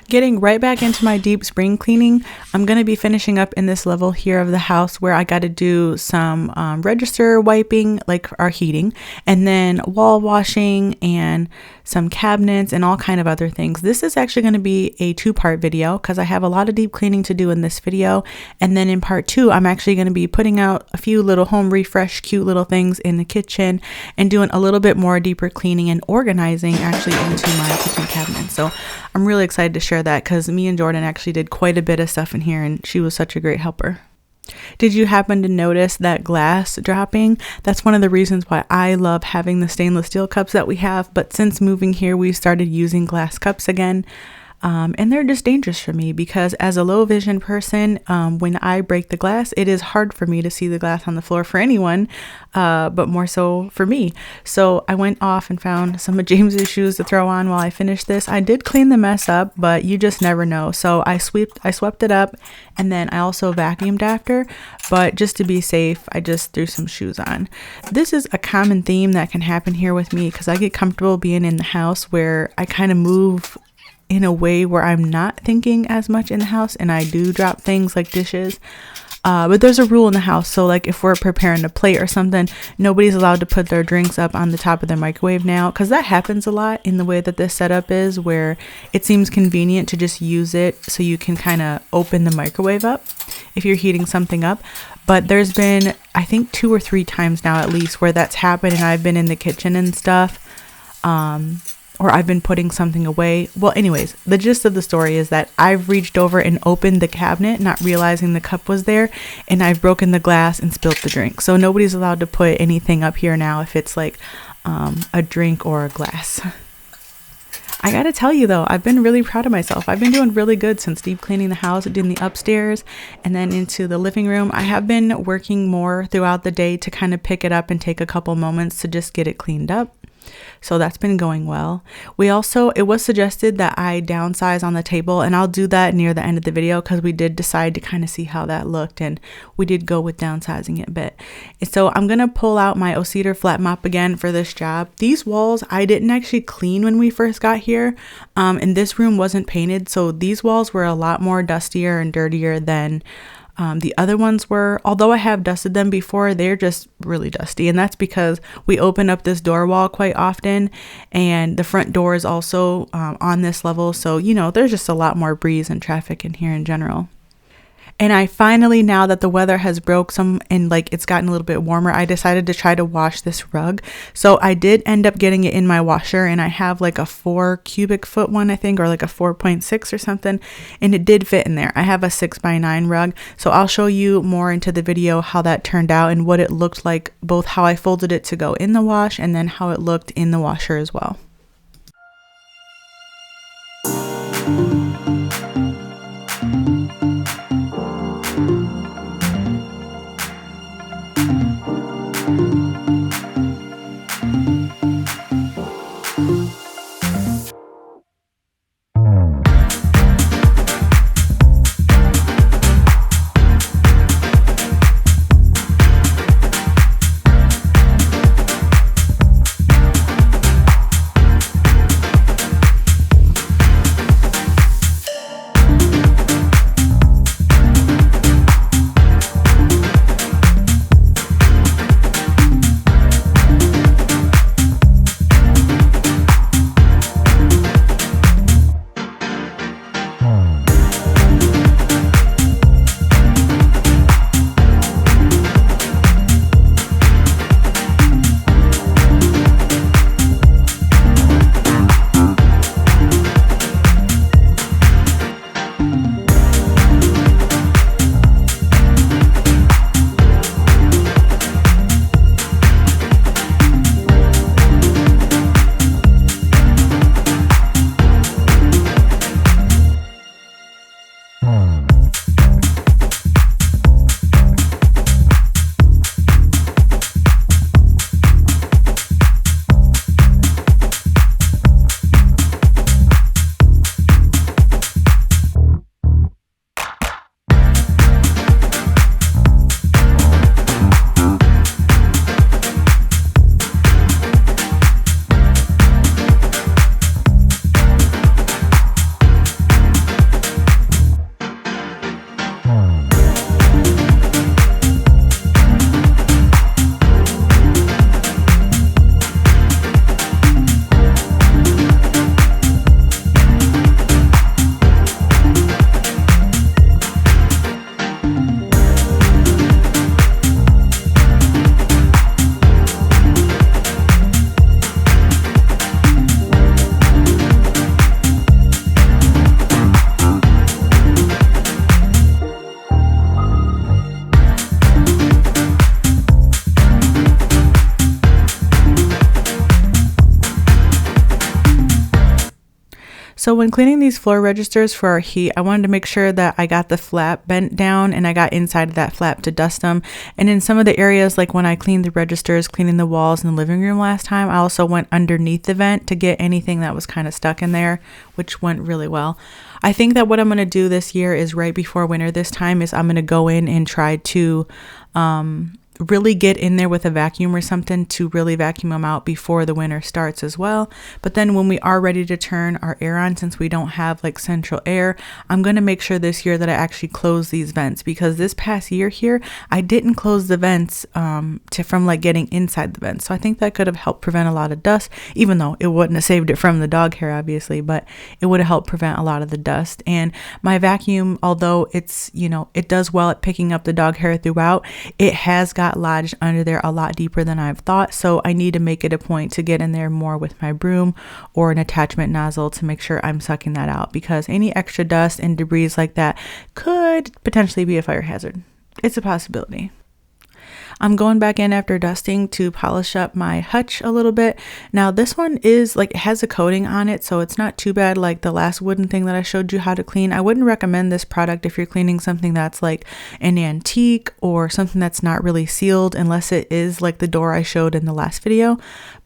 Getting right back into my deep spring cleaning, I'm going to be finishing up in this level here of the house where I got to do some register wiping, like our heating, and then wall washing and some cabinets and all kind of other things. This is actually going to be a 2-part video because I have a lot of deep cleaning to do in this video. And then in part 2, I'm actually going to be putting out a few little home refresh, cute little things in the kitchen and doing a little bit more deeper cleaning and organizing actually into my kitchen cabinet. So I'm really excited to share that because me and Jordan actually did quite a bit of stuff in here and she was such a great helper. Did you happen to notice that glass dropping? That's one of the reasons why I love having the stainless steel cups that we have. But since moving here, we started using glass cups again. And they're just dangerous for me because as a low vision person, when I break the glass, it is hard for me to see the glass on the floor for anyone, but more so for me. So I went off and found some of James's shoes to throw on while I finished this. I did clean the mess up, but you just never know. So I swept it up and then I also vacuumed after, but just to be safe, I just threw some shoes on. This is a common theme that can happen here with me because I get comfortable being in the house where I kind of move in a way where I'm not thinking as much in the house and I do drop things like dishes. But there's a rule in the house. So like if we're preparing a plate or something, nobody's allowed to put their drinks up on the top of their microwave now, because that happens a lot in the way that this setup is, where it seems convenient to just use it so you can kind of open the microwave up if you're heating something up. But there's been, I think 2 or 3 times now at least where that's happened and I've been in the kitchen and stuff. Or I've been putting something away. Well, anyways, the gist of the story is that I've reached over and opened the cabinet, not realizing the cup was there, and I've broken the glass and spilt the drink. So nobody's allowed to put anything up here now if it's like a drink or a glass. I gotta tell you though, I've been really proud of myself. I've been doing really good since deep cleaning the house, doing the upstairs and then into the living room. I have been working more throughout the day to kind of pick it up and take a couple moments to just get it cleaned up. So that's been going well. It was suggested that I downsize on the table, and I'll do that near the end of the video because we did decide to kind of see how that looked, and we did go with downsizing it a bit. And so I'm going to pull out my O-Cedar flat mop again for this job. These walls I didn't actually clean when we first got here, and this room wasn't painted, so these walls were a lot more dustier and dirtier than the other ones were. Although I have dusted them before, they're just really dusty, and that's because we open up this door wall quite often, and the front door is also on this level, so you know there's just a lot more breeze and traffic in here in general. And I finally, now that the weather has broke some and like it's gotten a little bit warmer, I decided to try to wash this rug. So I did end up getting it in my washer, and I have like a 4 cubic foot one, I think, or like a 4.6 or something. And it did fit in there. I have a 6x9 rug. So I'll show you more into the video how that turned out and what it looked like, both how I folded it to go in the wash and then how it looked in the washer as well. So when cleaning these floor registers for our heat, I wanted to make sure that I got the flap bent down and I got inside of that flap to dust them. And in some of the areas, like when I cleaned the registers, cleaning the walls in the living room last time, I also went underneath the vent to get anything that was kind of stuck in there, which went really well. I think that what I'm going to do this year is right before winter this time is I'm going to go in and try to really get in there with a vacuum or something to really vacuum them out before the winter starts as well. But then when we are ready to turn our air on, since we don't have like central air, I'm going to make sure this year that I actually close these vents, because this past year here I didn't close the vents from like getting inside the vents. So I think that could have helped prevent a lot of dust, even though it wouldn't have saved it from the dog hair obviously, but it would have helped prevent a lot of the dust. And my vacuum, although it's, you know, it does well at picking up the dog hair throughout, it has got lodged under there a lot deeper than I've thought. So I need to make it a point to get in there more with my broom or an attachment nozzle to make sure I'm sucking that out, because any extra dust and debris like that could potentially be a fire hazard. It's a possibility. I'm going back in after dusting to polish up my hutch a little bit. Now this one is like, it has a coating on it, so it's not too bad like the last wooden thing that I showed you how to clean. I wouldn't recommend this product if you're cleaning something that's like an antique or something that's not really sealed, unless it is like the door I showed in the last video.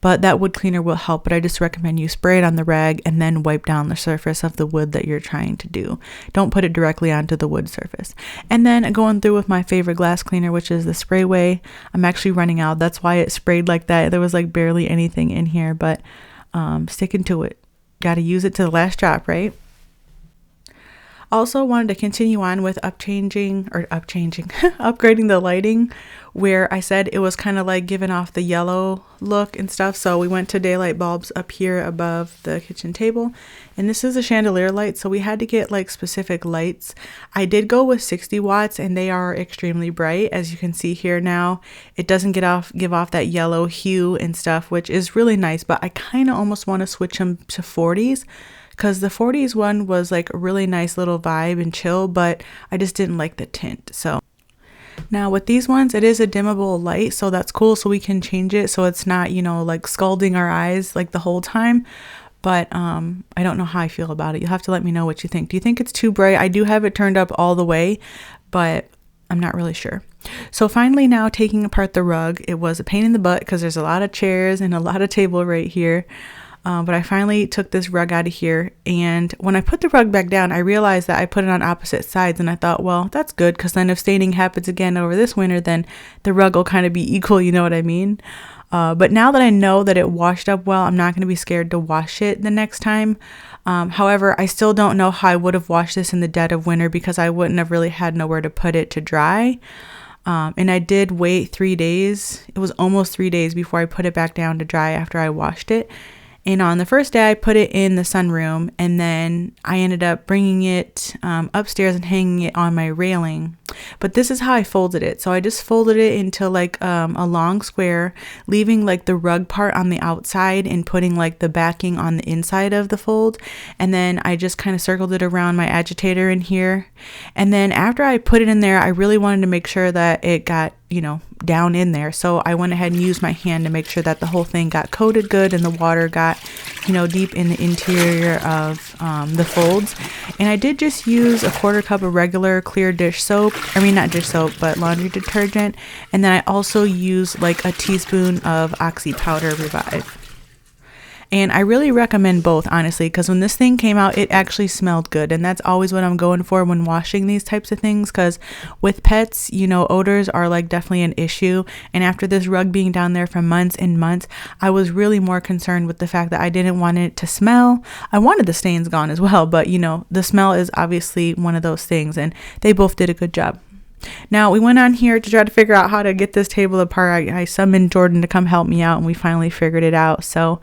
But that wood cleaner will help, but I just recommend you spray it on the rag and then wipe down the surface of the wood that you're trying to do. Don't put it directly onto the wood surface. And then going through with my favorite glass cleaner, which is the Sprayway. I'm actually running out. That's why it sprayed like that. There was like barely anything in here, but sticking to it. Got to use it to the last drop, right? Also wanted to continue on with upgrading the lighting, where I said it was kind of like giving off the yellow look and stuff. So we went to daylight bulbs up here above the kitchen table, and this is a chandelier light, so we had to get like specific lights. I did go with 60 watts and they are extremely bright. As you can see here now, it doesn't give off that yellow hue and stuff, which is really nice, but I kind of almost want to switch them to 40s, because the 40s one was like a really nice little vibe and chill, but I just didn't like the tint. So now with these ones, it is a dimmable light, so that's cool. So we can change it so it's not, you know, like scalding our eyes like the whole time. But I don't know how I feel about it. You'll have to let me know what you think. Do you think it's too bright? I do have it turned up all the way, but I'm not really sure. So finally now taking apart the rug, it was a pain in the butt because there's a lot of chairs and a lot of table right here. But I finally took this rug out of here, and when I put the rug back down, I realized that I put it on opposite sides, and I thought, well, that's good, because then if staining happens again over this winter, then the rug will kind of be equal, you know what I mean? But now that I know that it washed up well, I'm not going to be scared to wash it the next time. However, I still don't know how I would have washed this in the dead of winter, because I wouldn't have really had nowhere to put it to dry. And I did wait 3 days. It was almost 3 days before I put it back down to dry after I washed it. And on the first day, I put it in the sunroom, and then I ended up bringing it upstairs and hanging it on my railing. But this is how I folded it. So I just folded it into like a long square, leaving like the rug part on the outside and putting like the backing on the inside of the fold. And then I just kind of circled it around my agitator in here. And then after I put it in there, I really wanted to make sure that it got, you know, down in there. So I went ahead and used my hand to make sure that the whole thing got coated good and the water got, you know, deep in the interior of the folds. And I did just use a 1/4 cup of regular clear dish soap. I mean, not dish soap, but laundry detergent. And then I also used like a teaspoon of Oxy Powder Revive. And I really recommend both, honestly, because when this thing came out, it actually smelled good. And that's always what I'm going for when washing these types of things, because with pets, you know, odors are like definitely an issue. And after this rug being down there for months and months, I was really more concerned with the fact that I didn't want it to smell. I wanted the stains gone as well, but you know, the smell is obviously one of those things, and they both did a good job. Now we went on here to try to figure out how to get this table apart. I summoned Jordan to come help me out, and we finally figured it out. So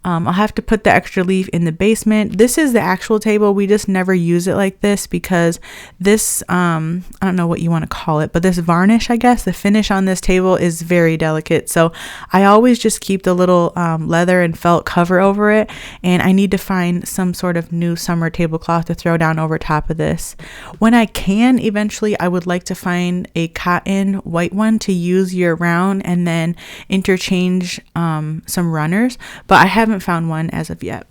I'll have to put the extra leaf in the basement. This is the actual table. We just never use it like this because this, I don't know what you want to call it, but this varnish, I guess, the finish on this table is very delicate. So I always just keep the little leather and felt cover over it. And I need to find some sort of new summer tablecloth to throw down over top of this. When I can, eventually, I would like to find a cotton white one to use year round and then interchange some runners, but I haven't found one as of yet.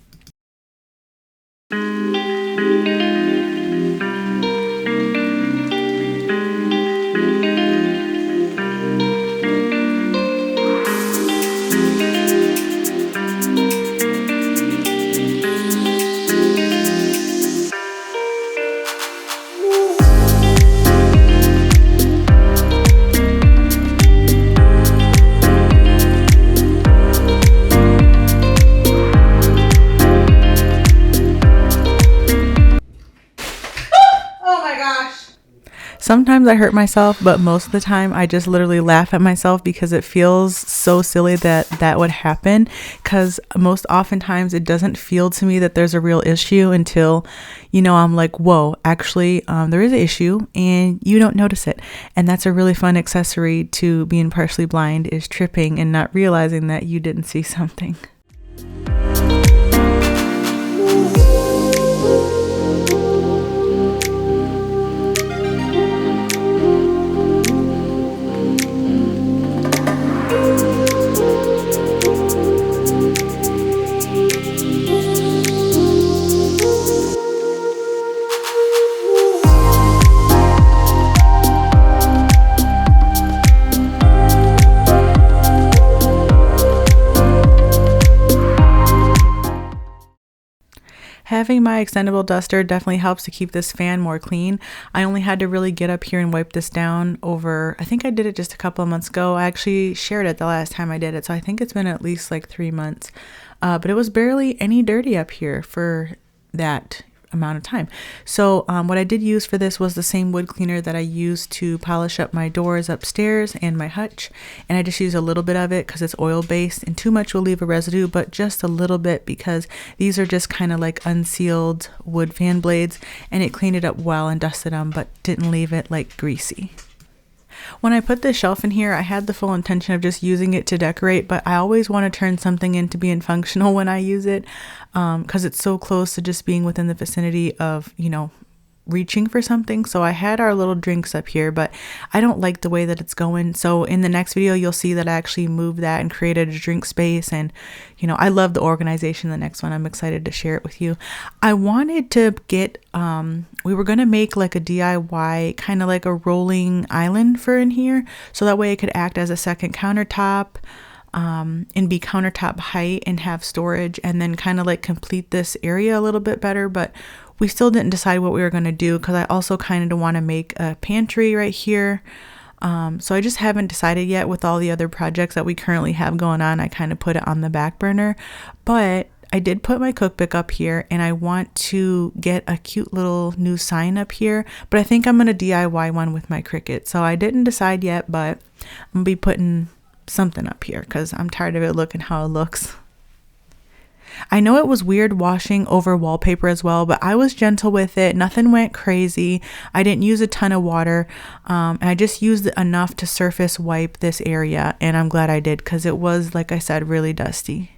Sometimes I hurt myself, but most of the time I just literally laugh at myself because it feels so silly that that would happen, because most oftentimes it doesn't feel to me that there's a real issue until, I'm like, whoa, actually, there is an issue and you don't notice it. And that's a really fun accessory to being partially blind, is tripping and not realizing that you didn't see something. Having my extendable duster definitely helps to keep this fan more clean. I only had to really get up here and wipe this down over, I think I did it just a couple of months ago. I actually shared it the last time I did it, so I think it's been at least like 3 months. But it was barely any dirty up here for that amount of time. So what I did use for this was the same wood cleaner that I used to polish up my doors upstairs and my hutch, and I just used a little bit of it because it's oil based, and too much will leave a residue, but just a little bit because these are just kind of like unsealed wood fan blades, and it cleaned it up well and dusted them, but didn't leave it like greasy. When I put this shelf in here, I had the full intention of just using it to decorate, but I always want to turn something into being functional when I use it, because it's so close to just being within the vicinity of, reaching for something. So I had our little drinks up here, but I don't like the way that it's going. So in the next video, you'll see that I actually moved that and created a drink space. And, I love the organization. The next one, I'm excited to share it with you. I wanted to get, we were going to make like a DIY, kind of like a rolling island for in here. So that way it could act as a second countertop, and be countertop height and have storage, and then kind of like complete this area a little bit better. But we still didn't decide what we were going to do, because I also kind of want to make a pantry right here. So I just haven't decided yet. With all the other projects that we currently have going on, I kind of put it on the back burner. But I did put my cookbook up here, and I want to get a cute little new sign up here, but I think I'm going to DIY one with my Cricut. So I didn't decide yet, but I'm going to be putting something up here because I'm tired of it looking how it looks. I know it was weird washing over wallpaper as well, but I was gentle with it. Nothing went crazy. I didn't use a ton of water. And I just used enough to surface wipe this area, and I'm glad I did, because it was, like I said, really dusty.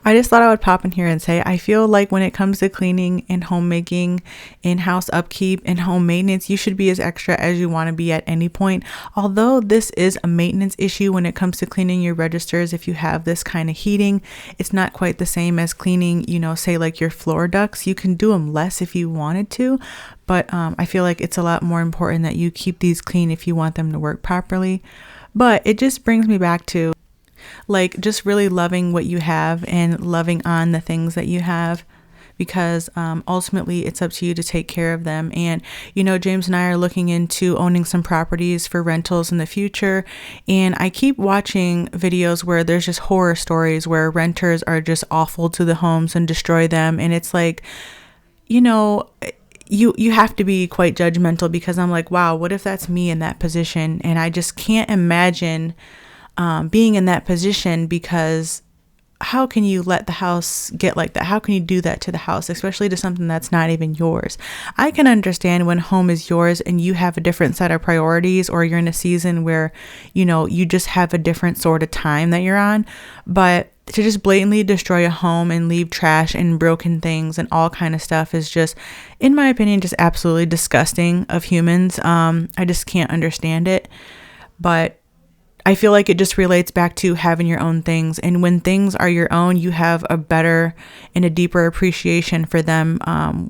I just thought I would pop in here and say, I feel like when it comes to cleaning and homemaking, in-house upkeep, and home maintenance, you should be as extra as you want to be at any point. Although this is a maintenance issue when it comes to cleaning your registers, if you have this kind of heating, it's not quite the same as cleaning, say like your floor ducts. You can do them less if you wanted to, but I feel like it's a lot more important that you keep these clean if you want them to work properly. But it just brings me back to, Like just really loving what you have and loving on the things that you have, because ultimately it's up to you to take care of them. And, you know, James and I are looking into owning some properties for rentals in the future. And I keep watching videos where there's just horror stories where renters are just awful to the homes and destroy them. And it's like, you know, you have to be quite judgmental, because I'm like, wow, what if that's me in that position? And I just can't imagine being in that position, because how can you let the house get like that? How can you do that to the house, especially to something that's not even yours? I can understand when home is yours and you have a different set of priorities, or you're in a season where, you know, you just have a different sort of time that you're on. But to just blatantly destroy a home and leave trash and broken things and all kind of stuff is just, in my opinion, just absolutely disgusting of humans. I just can't understand it. But I feel like it just relates back to having your own things. And when things are your own, you have a better and a deeper appreciation for them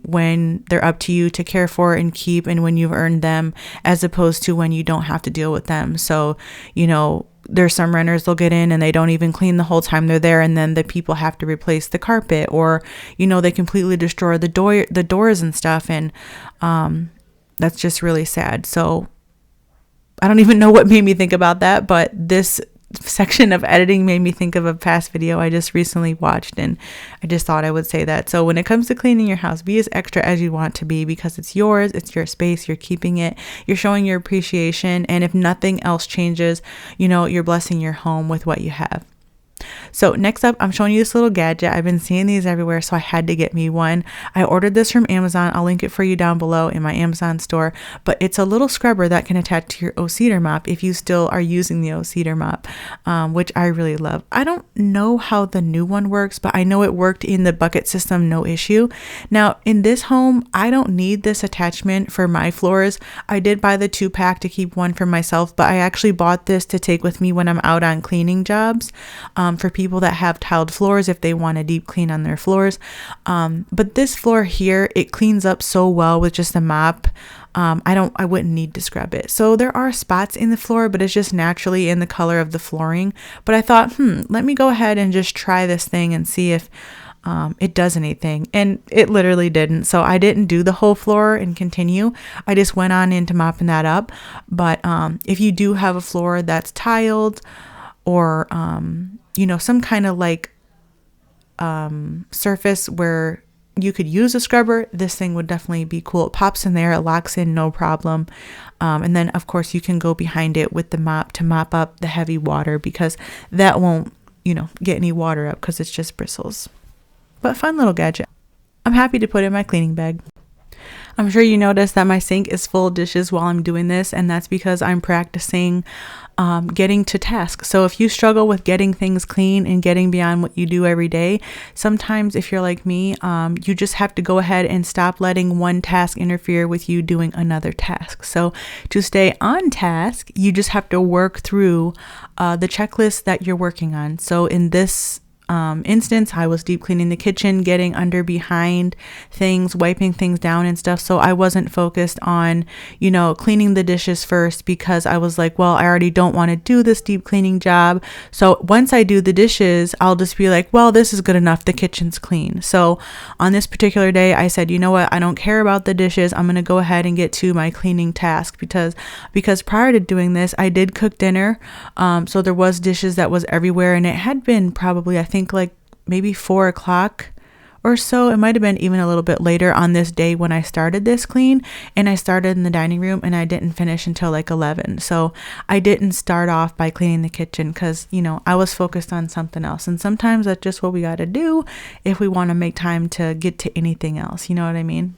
when they're up to you to care for and keep, and when you've earned them, as opposed to when you don't have to deal with them. So, you know, there's some renters, they'll get in and they don't even clean the whole time they're there, and then the people have to replace the carpet, or, you know, they completely destroy the doors and stuff. And that's just really sad. So I don't even know what made me think about that, but this section of editing made me think of a past video I just recently watched, and I just thought I would say that. So when it comes to cleaning your house, be as extra as you want to be, because it's yours, it's your space, you're keeping it, you're showing your appreciation, and if nothing else changes, you know, you're blessing your home with what you have. So next up, I'm showing you this little gadget. I've been seeing these everywhere, so I had to get me one. I ordered this from Amazon. I'll link it for you down below in my Amazon store, but it's a little scrubber that can attach to your O-Cedar mop if you still are using the O-Cedar mop, which I really love. I don't know how the new one works, but I know it worked in the bucket system, no issue. Now in this home, I don't need this attachment for my floors. I did buy the 2-pack to keep one for myself, but I actually bought this to take with me when I'm out on cleaning jobs, for people that have tiled floors, if they want a deep clean on their floors. But this floor here, it cleans up so well with just a mop. I wouldn't need to scrub it. So there are spots in the floor, but it's just naturally in the color of the flooring. But I thought, let me go ahead and just try this thing and see if it does anything. And it literally didn't. So I didn't do the whole floor and continue. I just went on into mopping that up. But if you do have a floor that's tiled, or you know, some kind of like surface where you could use a scrubber, this thing would definitely be cool. It pops in there, it locks in, no problem. And then of course you can go behind it with the mop to mop up the heavy water, because that won't, you know, get any water up because it's just bristles. But fun little gadget. I'm happy to put in my cleaning bag. I'm sure you noticed that my sink is full of dishes while I'm doing this, and that's because I'm practicing getting to task. So if you struggle with getting things clean and getting beyond what you do every day, sometimes if you're like me, you just have to go ahead and stop letting one task interfere with you doing another task. So to stay on task, you just have to work through the checklist that you're working on. So in this instance, I was deep cleaning the kitchen, getting under behind things, wiping things down and stuff. So I wasn't focused on, you know, cleaning the dishes first, because I was like, well, I already don't want to do this deep cleaning job. So once I do the dishes, I'll just be like, well, this is good enough. The kitchen's clean. So on this particular day, I said, you know what? I don't care about the dishes. I'm going to go ahead and get to my cleaning task, because prior to doing this, I did cook dinner. So there was dishes that was everywhere, and it had been probably, I think like maybe 4 o'clock or so. It might have been even a little bit later on this day when I started this clean, and I started in the dining room and I didn't finish until like 11. So I didn't start off by cleaning the kitchen because, you know, I was focused on something else. And sometimes that's just what we got to do if we want to make time to get to anything else. You know what I mean?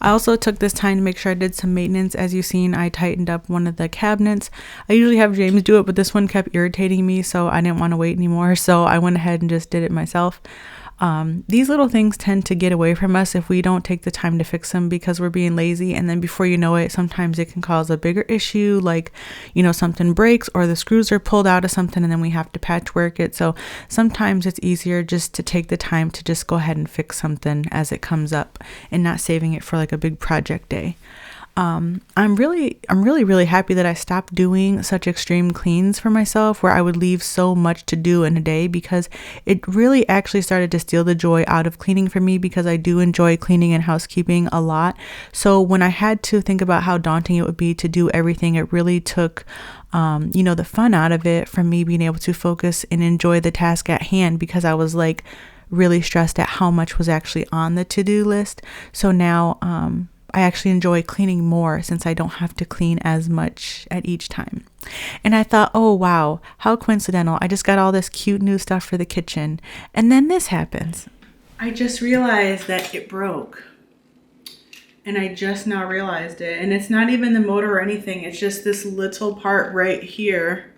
I also took this time to make sure I did some maintenance. As you've seen, I tightened up one of the cabinets. I usually have James do it, but this one kept irritating me, so I didn't want to wait anymore. So I went ahead and just did it myself. These little things tend to get away from us if we don't take the time to fix them because we're being lazy. And then before you know it, sometimes it can cause a bigger issue, like, you know, something breaks or the screws are pulled out of something and then we have to patchwork it. So sometimes it's easier just to take the time to just go ahead and fix something as it comes up and not saving it for like a big project day. I'm really happy that I stopped doing such extreme cleans for myself where I would leave so much to do in a day, because it really actually started to steal the joy out of cleaning for me, because I do enjoy cleaning and housekeeping a lot. So when I had to think about how daunting it would be to do everything, it really took you know, the fun out of it from me being able to focus and enjoy the task at hand, because I was like really stressed at how much was actually on the to-do list. So now I actually enjoy cleaning more since I don't have to clean as much at each time. And I thought, oh wow, how coincidental. I just got all this cute new stuff for the kitchen. And then this happens. I just realized that it broke. And I just now realized it. And it's not even the motor or anything. It's just this little part right here,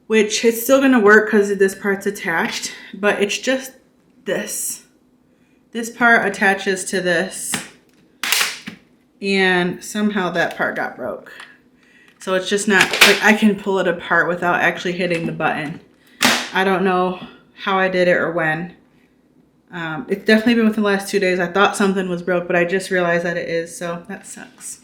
which it's still gonna work because this part's attached, but it's just this. This part attaches to this. And somehow that part got broke. So it's just not, like, I can pull it apart without actually hitting the button. I don't know how I did it or when. It's definitely been within the last 2 days. I thought something was broke, but I just realized that it is, so that sucks.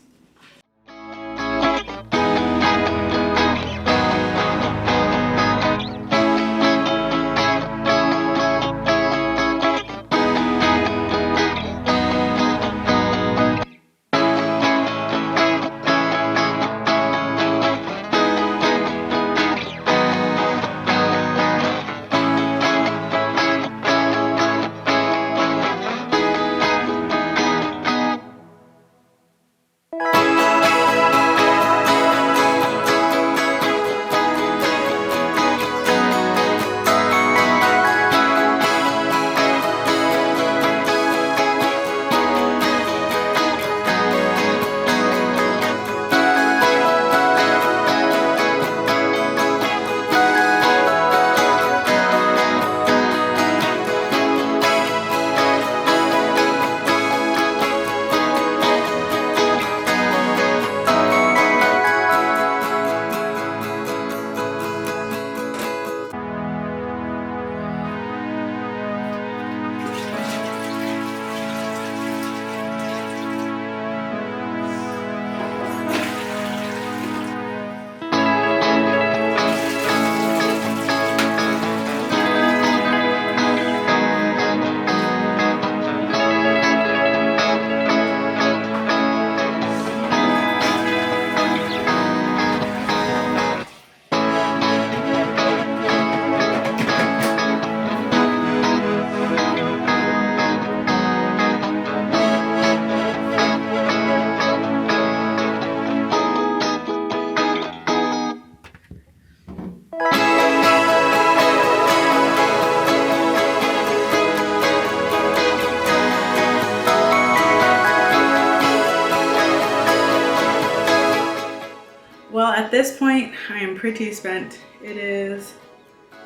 Well, at this point, I am pretty spent. It is,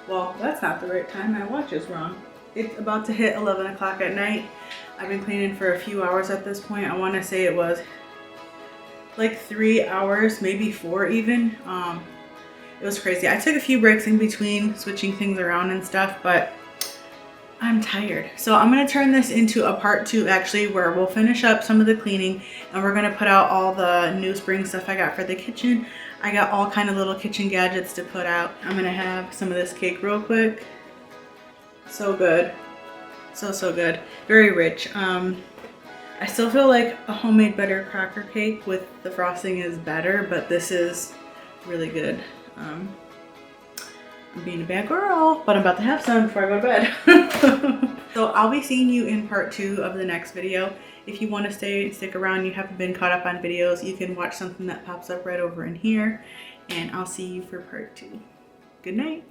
well, that's not the right time. My watch is wrong. It's about to hit 11 o'clock at night. I've been cleaning for a few hours at this point. I want to say it was like 3 hours, maybe 4 even. It was crazy. I took a few breaks in between switching things around and stuff, but I'm tired. So I'm going to turn this into a part 2 actually, where we'll finish up some of the cleaning and we're going to put out all the new spring stuff I got for the kitchen. I got all kind of little kitchen gadgets to put out. I'm going to have some of this cake real quick. So good. So good. Very rich. I still feel like a homemade butter cracker cake with the frosting is better, but this is really good. I'm being a bad girl, but I'm about to have some before I go to bed. So I'll be seeing you in part 2 of the next video. If you want to stick around, you haven't been caught up on videos, you can watch something that pops up right over in here, and I'll see you for part 2. Good night.